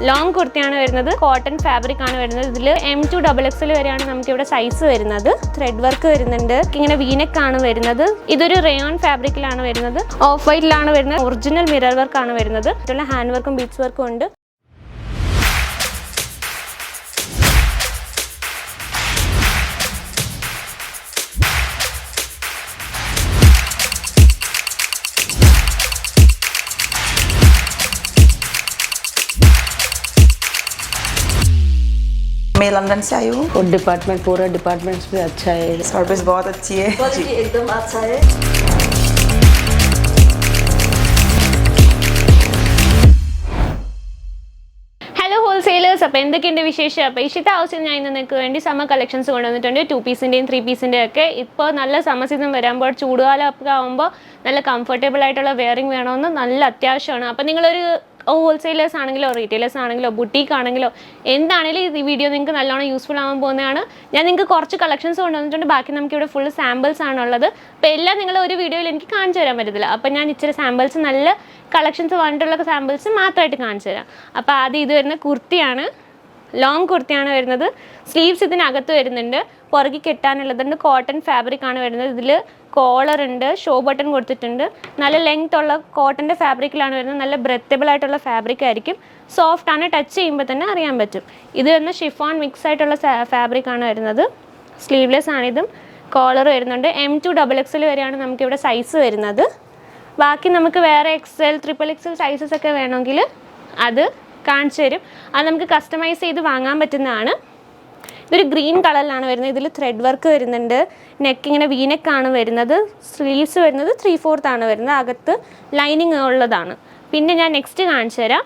Long കുർത്തിയാണ് വരുന്നത്. Cotton fabric ആണ് വരുന്നത്. ഇതിൽ M2 XXL വരെയാണ് നമുക്ക് ഇവിടെ സൈസ് വരുന്നത്. ത്രെഡ് വർക്ക് വരുന്നുണ്ട്. ഇങ്ങനെ വീനെക്ക് ആണ് വരുന്നത്. ഇതൊരു റയോൺ ഫാബ്രിക്കിലാണ് വരുന്നത്. ഓഫ് വൈറ്റിലാണ് വരുന്നത്. ഒറിജിനൽ മിറർ വർക്ക് ആണ് വരുന്നത്. ഇതിലുള്ള ഹാൻഡ് വർക്കും ബീഡ്സ് വർക്കും ഉണ്ട്. मैं लंदन से आई हूँ और डिपार्टमेंट पूरा डिपार्टमेंट्स भी अच्छा है, सर्विस बहुत अच्छी है, क्वालिटी एकदम अच्छा है. ഹലോ ഹോൾസെയിലേഴ്സ്, അപ്പോൾ എന്തൊക്കെയുണ്ട് വിശേഷം? അപ്പോൾ ഇഷ്ടത്തെ ആവശ്യം ഞാൻ ഇന്ന് നിങ്ങൾക്ക് വേണ്ടി സമ്മർ കളക്ഷൻസ് കൊണ്ടുവന്നിട്ടുണ്ട്. 2 പീസിൻ്റെയും 3 പീസിൻ്റെയും ഒക്കെ. ഇപ്പോൾ നല്ല സമ്മർ സീസൺ വരുമ്പോൾ ചൂടുകാലമൊക്കെ ആകുമ്പോൾ നല്ല കംഫർട്ടബിൾ ആയിട്ടുള്ള വെയറിങ് വേണമെന്ന് നല്ല അത്യാവശ്യമാണ്. അപ്പോൾ നിങ്ങളൊരു ഹോൾസെയിലേഴ്സ് ആണെങ്കിലോ റീറ്റെയിലേഴ്സ് ആണെങ്കിലോ ബുട്ടീക്ക് ആണെങ്കിലോ എന്താണെങ്കിലും ഈ വീഡിയോ നിങ്ങൾക്ക് നല്ലോണം യൂസ്ഫുൾ ആവാൻ പോകുന്നതാണ്. ഞാൻ നിങ്ങൾക്ക് കുറച്ച് കളക്ഷൻസ് കൊണ്ടുവന്നിട്ടുണ്ട്. ബാക്കി നമുക്കിവിടെ ഫുൾ സാമ്പിൾസ് ആണുള്ളത്. അപ്പോൾ എല്ലാം നിങ്ങൾ ഒരു വീഡിയോയിൽ എനിക്ക് കാണിച്ചു തരാൻ പറ്റത്തില്ല. അപ്പോൾ ഞാൻ ഇച്ചിരി സാമ്പിൾസ്, നല്ല കളക്ഷൻസ് വന്നിട്ടുള്ള സാമ്പിൾസ് മാത്രമായിട്ട് കാണിച്ചു തരാം. അപ്പോൾ ആദ്യം ഇത് വരുന്ന കുർത്തിയാണ്. ലോങ് കുർത്തിയാണ് വരുന്നത്. സ്ലീവ്സ് ഇതിനകത്ത് വരുന്നുണ്ട്. പുറകെ കെട്ടാനുള്ളതുണ്ട്. കോട്ടൺ ഫാബ്രിക് ആണ് വരുന്നത്. ഇതിൽ കോളർ ഉണ്ട്, ഷോ ബട്ടൺ കൊടുത്തിട്ടുണ്ട്. നല്ല ലെങ്ത് ഉള്ള കോട്ടൻ്റെ ഫാബ്രിക്കിലാണ് വരുന്നത്. നല്ല ബ്രെത്തബിൾ ആയിട്ടുള്ള ഫാബ്രിക് ആയിരിക്കും. സോഫ്റ്റ് ആണ്, ടച്ച് ചെയ്യുമ്പോൾ തന്നെ അറിയാൻ പറ്റും. ഇത് വരുന്ന ഷിഫോൺ മിക്സ് ആയിട്ടുള്ള ഫാബ്രിക് ആണ് വരുന്നത്. സ്ലീവ്ലെസ് ആണിതും. കോളർ വരുന്നുണ്ട്. M2 XXL വരെയാണ് നമുക്കിവിടെ സൈസ് വരുന്നത്. ബാക്കി നമുക്ക് വേറെ XL, XXL സൈസസ് ഒക്കെ വേണമെങ്കിൽ അത് കാണിച്ചു തരും. അത് നമുക്ക് കസ്റ്റമൈസ് ചെയ്ത് വാങ്ങാൻ പറ്റുന്നതാണ്. ഇതൊരു ഗ്രീൻ കളറിലാണ് വരുന്നത്. ഇതിൽ ത്രെഡ് വർക്ക് വരുന്നുണ്ട്. നെക്ക് ഇങ്ങനെ വീനെക്കാണ് വരുന്നത്. സ്ലീവ്സ് വരുന്നത് 3/4 ആണ് വരുന്നത്. അകത്ത് ലൈനിങ് ഉള്ളതാണ്. പിന്നെ ഞാൻ നെക്സ്റ്റ് കാണിച്ചു തരാം.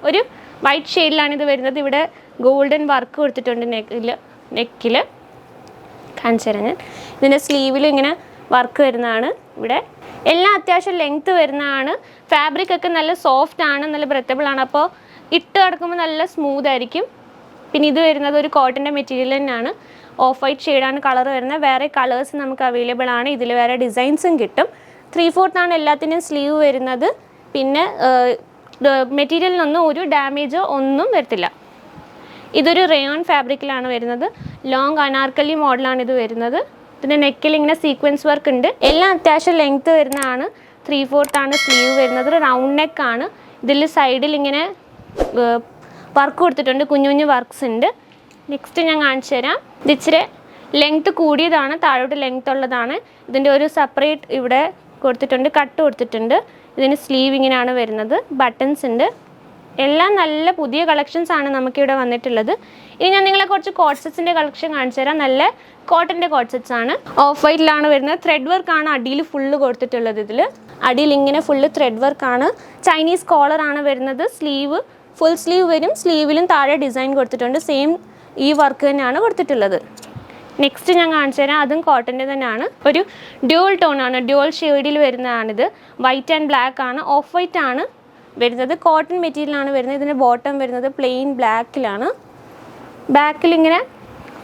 ഒരു വൈറ്റ് ഷെയ്ഡിലാണ് ഇത് വരുന്നത്. ഇവിടെ ഗോൾഡൻ വർക്ക് കൊടുത്തിട്ടുണ്ട് നെക്കിൽ. കാണിച്ചു തരാം ഞാൻ. ഇതിൻ്റെ സ്ലീവിൽ ഇങ്ങനെ വർക്ക് വരുന്നതാണ്. ഇവിടെ എല്ലാം അത്യാവശ്യം ലെങ്ത്ത് വരുന്നതാണ്. ഫാബ്രിക് ഒക്കെ നല്ല സോഫ്റ്റ് ആണ്, നല്ല ബ്രെത്തബിൾ ആണ്. അപ്പോൾ ഇട്ട് കിടക്കുമ്പോൾ നല്ല സ്മൂത്ത് ആയിരിക്കും. പിന്നെ ഇത് വരുന്നത് ഒരു കോട്ടൻ്റെ മെറ്റീരിയൽ തന്നെയാണ്. ഓഫ് വൈറ്റ് ഷെയ്ഡാണ് കളർ വരുന്നത്. വേറെ കളേഴ്സ് നമുക്ക് അവൈലബിൾ ആണ്. ഇതിൽ വേറെ ഡിസൈൻസും കിട്ടും. 3/4 ആണ് എല്ലാത്തിനും സ്ലീവ് വരുന്നത്. പിന്നെ മെറ്റീരിയലിനൊന്നും ഒരു ഡാമേജോ ഒന്നും വരത്തില്ല. ഇതൊരു റയോൺ ഫാബ്രിക്കിലാണ് വരുന്നത്. ലോങ് അനാർക്കലി മോഡലാണ് ഇത് വരുന്നത്. ഇതിൻ്റെ നെക്കിൽ ഇങ്ങനെ സീക്വൻസ് വർക്ക് ഉണ്ട്. എല്ലാം അത്യാവശ്യം ലെങ്ത്ത് വരുന്നതാണ്. 3/4 ആണ് സ്ലീവ് വരുന്നത്. റൗണ്ട് നെക്കാണ്. ഇതിൽ സൈഡിൽ ഇങ്ങനെ വർക്ക് കൊടുത്തിട്ടുണ്ട്. കുഞ്ഞു കുഞ്ഞു വർക്ക്സ് ഉണ്ട്. നെക്സ്റ്റ് ഞാൻ കാണിച്ചു തരാം. ഇത് ഇച്ചിരി ലെങ്ത്ത് കൂടിയതാണ്, താഴോട്ട് ലെങ്ത്ത് ഉള്ളതാണ്. ഇതിൻ്റെ ഒരു സെപ്പറേറ്റ് ഇവിടെ കൊടുത്തിട്ടുണ്ട്, കട്ട് കൊടുത്തിട്ടുണ്ട്. ഇതിന് സ്ലീവ് ഇങ്ങനെയാണ് വരുന്നത്. ബട്ടൺസ് ഉണ്ട്. എല്ലാം നല്ല പുതിയ കളക്ഷൻസ് ആണ് നമുക്കിവിടെ വന്നിട്ടുള്ളത്. ഇനി ഞാൻ നിങ്ങളെ കുറച്ച് കോട്ട് സെറ്റ്സിൻ്റെ കളക്ഷൻ കാണിച്ചു തരാം. നല്ല കോട്ടൻ്റെ കോട്ട് സെറ്റ്സ് ആണ്. ഓഫ് വൈറ്റിലാണ് വരുന്നത്. ത്രെഡ് വർക്കാണ് അടിയിൽ ഫുള്ള് കൊടുത്തിട്ടുള്ളത്. ഇതിൽ അടിയിൽ ഇങ്ങനെ ഫുള്ള് ത്രെഡ് വർക്കാണ്. ചൈനീസ് കോളറാണ് വരുന്നത്. സ്ലീവ് ഫുൾ സ്ലീവ് വരും. സ്ലീവിലും താഴെ ഡിസൈൻ കൊടുത്തിട്ടുണ്ട്. സെയിം ഈ വർക്ക് തന്നെയാണ് കൊടുത്തിട്ടുള്ളത്. നെക്സ്റ്റ് ഞാൻ കാണിച്ചു തരാം. അതും കോട്ടൻ്റെ തന്നെയാണ്. ഒരു ഡ്യുവൽ ടോൺ ആണ്, ഡ്യുവൽ ഷെയ്ഡിൽ വരുന്നതാണിത്. വൈറ്റ് ആൻഡ് ബ്ലാക്ക് ആണ്. ഓഫ് വൈറ്റ് ആണ് വരുന്നത്. കോട്ടൺ മെറ്റീരിയലാണ് വരുന്നത്. ഇതിൻ്റെ ബോട്ടം വരുന്നത് പ്ലെയിൻ ബ്ലാക്കിലാണ്. ബാക്കിൽ ഇങ്ങനെ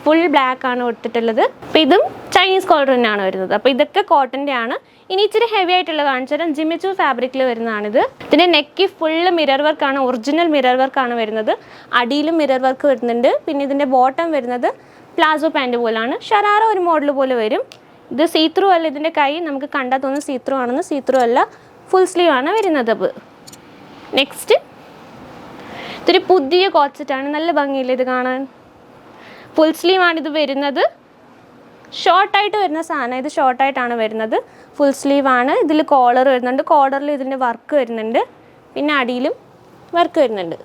ഫുൾ ബ്ലാക്ക് ആണ് കൊടുത്തിട്ടുള്ളത്. അപ്പോൾ ഇതും ചൈനീസ് കോളർ തന്നെയാണ് വരുന്നത്. അപ്പോൾ ഇതൊക്കെ കോട്ടൻ്റെ ആണ്. ഇനി ഇച്ചിരി ഹെവി ആയിട്ടുള്ള കാണിച്ചു തരാം. ജിമിച്ചു ഫാബ്രിക്കിൽ വരുന്നതാണിത്. ഇതിൻ്റെ നെക്ക് ഫുള്ള് മിറർ വർക്കാണ്, ഒറിജിനൽ മിറർ വർക്കാണ് വരുന്നത്. അടിയിലും മിറർ വർക്ക് വരുന്നുണ്ട്. പിന്നെ ഇതിൻ്റെ ബോട്ടം വരുന്നത് പ്ലാസോ പാൻറ്റ് പോലാണ്. ഷറാറ ഒരു മോഡൽ പോലെ വരും. ഇത് സീത്രൂ അല്ല. ഇതിൻ്റെ കൈ നമുക്ക് കണ്ടാൽ തോന്നുന്നു സീത്രൂ ആണെന്ന്. സീത്രൂ അല്ല, ഫുൾ സ്ലീവ് ആണ് വരുന്നത്. അപ്പോൾ നെക്സ്റ്റ് ഇതൊരു പുതിയ കോട്ട് സെറ്റാണ്. നല്ല ഭംഗിയില്ല ഇത് കാണാൻ. ഫുൾ സ്ലീവ് ആണ് ഇത് വരുന്നത്. ഷോർട്ടായിട്ട് വരുന്ന സാധനം. ഇത് ഷോർട്ടായിട്ടാണ് വരുന്നത്. ഫുൾ സ്ലീവ് ആണ്. ഇതിൽ കോളർ വരുന്നുണ്ട്. കോളറിൽ ഇതിൻ്റെ വർക്ക് വരുന്നുണ്ട്. പിന്നെ അടിയിലും വർക്ക് വരുന്നുണ്ട്.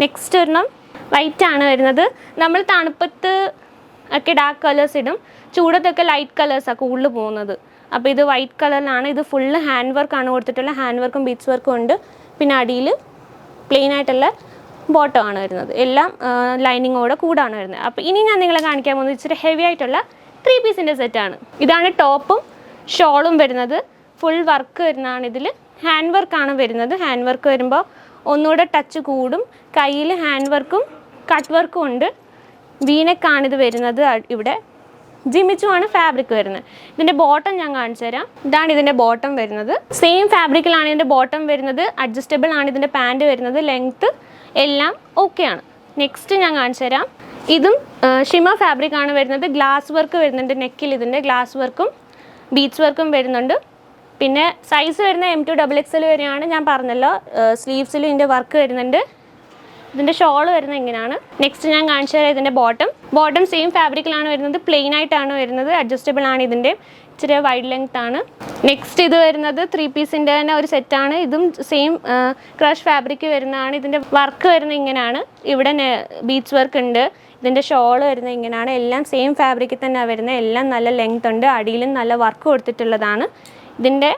നെക്സ്റ്റ് ഒരെണ്ണം വൈറ്റ് ആണ് വരുന്നത്. നമ്മൾ തണുപ്പത്ത് ഒക്കെ ഡാർക്ക് കളേഴ്സ് ഇടും. ചൂടത്തൊക്കെ ലൈറ്റ് കളേഴ്സാണ് കൂടുതൽ പോകുന്നത്. അപ്പോൾ ഇത് വൈറ്റ് കളറിലാണ്. ഇത് ഫുള്ള് ഹാൻഡ് വർക്കാണ് കൊടുത്തിട്ടുള്ള. ഹാൻഡ് വർക്കും ബീഡ്സ് വർക്കും ഉണ്ട്. പിന്നെ അടിയിൽ പ്ലെയിൻ ആയിട്ടുള്ള ബോട്ടമാണ് വരുന്നത്. എല്ലാം ലൈനിങ്ങോടെ കൂടാണ് വരുന്നത്. അപ്പോൾ ഇനി ഞാൻ നിങ്ങളെ കാണിക്കാൻ പോകുന്നത് ഇച്ചിരി ഹെവി ആയിട്ടുള്ള 3 പീസിൻ്റെ സെറ്റാണ്. ഇതാണ് ടോപ്പും ഷോളും വരുന്നത്. ഫുൾ വർക്ക് വരുന്നതാണ്. ഇതിൽ ഹാൻഡ് വർക്കാണ് വരുന്നത്. ഹാൻഡ് വർക്ക് വരുമ്പോൾ ഒന്നുകൂടെ ടച്ച് കൂടും. കയ്യിൽ ഹാൻഡ് വർക്കും കട്ട് വർക്കും ഉണ്ട്. വീനെക്കാണിത് വരുന്നത്. ഇവിടെ ജിമിച്ചു ആണ് ഫാബ്രിക് വരുന്നത്. ഇതിൻ്റെ ബോട്ടം ഞാൻ കാണിച്ചു തരാം. ഇതാണ് ഇതിൻ്റെ ബോട്ടം വരുന്നത്. സെയിം ഫാബ്രിക്കിലാണ് ഇതിൻ്റെ ബോട്ടം വരുന്നത്. അഡ്ജസ്റ്റബിൾ ആണ് ഇതിൻ്റെ പാൻറ്റ് വരുന്നത്. ലെങ്ത്ത് എല്ലാം ഓക്കെയാണ്. നെക്സ്റ്റ് ഞാൻ കാണിച്ചു തരാം. ഇതും ഷിമ ഫാബ്രിക് ആണ് വരുന്നത്. ഗ്ലാസ് വർക്ക് വരുന്നുണ്ട് നെക്കിൽ, ഇതിൻ്റെ ഗ്ലാസ് വർക്കും ബീഡ്സ് വർക്കും വരുന്നുണ്ട്. പിന്നെ സൈസ് വരുന്ന M2XXL വരെയാണ്, ഞാൻ പറഞ്ഞല്ലോ. സ്ലീവ്സിലും ഇതിൻ്റെ വർക്ക് വരുന്നുണ്ട്. ഇതിൻ്റെ ഷോൾ വരുന്നത് ഇങ്ങനെയാണ്. നെക്സ്റ്റ് ഞാൻ കാണിച്ചു തരാം ഇതിൻ്റെ ബോട്ടം സെയിം ഫാബ്രിക്കിലാണ് വരുന്നത്, പ്ലെയിൻ ആയിട്ടാണ് വരുന്നത്, അഡ്ജസ്റ്റബിൾ ആണ്. ഇതിൻ്റെ ഇച്ചിരി വൈഡ് ലെങ്ത് ആണ്. നെക്സ്റ്റ് ഇത് വരുന്നത് 3 പീസിൻ്റെ തന്നെ ഒരു സെറ്റാണ്. ഇതും സെയിം ക്രഷ് ഫാബ്രിക് വരുന്നതാണ്. ഇതിൻ്റെ വർക്ക് വരുന്നത് ഇങ്ങനെയാണ്. ഇവിടെ ബീഡ്സ് വർക്ക് ഉണ്ട്. ഇതിൻ്റെ ഷോൾ വരുന്നത് ഇങ്ങനെയാണ്. എല്ലാം സെയിം ഫാബ്രിക്കിൽ തന്നെയാണ് വരുന്നത്. എല്ലാം നല്ല ലെങ്ത് ഉണ്ട്. അടിയിലും നല്ല വർക്ക് കൊടുത്തിട്ടുള്ളതാണ്. ഇതിൻ്റെ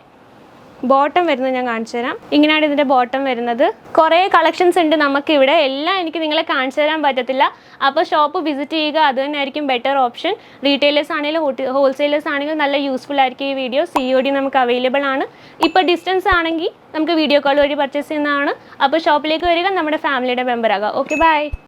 ബോട്ടം വരുന്നത് ഞാൻ കാണിച്ചു തരാം. ഇങ്ങനെയാണ് ഇതിൻ്റെ ബോട്ടം വരുന്നത്. കുറേ കളക്ഷൻസ് ഉണ്ട് നമുക്കിവിടെ. എല്ലാം എനിക്ക് നിങ്ങളെ കാണിച്ചു തരാൻ പറ്റത്തില്ല. അപ്പോൾ ഷോപ്പ് വിസിറ്റ് ചെയ്യുക, അത് തന്നെ ആയിരിക്കും ബെറ്റർ ഓപ്ഷൻ. റീറ്റെയിലേഴ്സ് ആണെങ്കിലും ഹോൾസെയിലേഴ്സ് ആണെങ്കിലും നല്ല യൂസ്ഫുൾ ആയിരിക്കും ഈ വീഡിയോ. COD നമുക്ക് അവൈലബിൾ ആണ്. ഇപ്പോൾ ഡിസ്റ്റൻസ് ആണെങ്കിൽ നമുക്ക് വീഡിയോ കോൾ വഴി പർച്ചേസ് ചെയ്യുന്നതാണ്. അപ്പോൾ ഷോപ്പിലേക്ക് വരിക, നമ്മുടെ ഫാമിലിയുടെ മെമ്പർ ആകുക. Okay, by.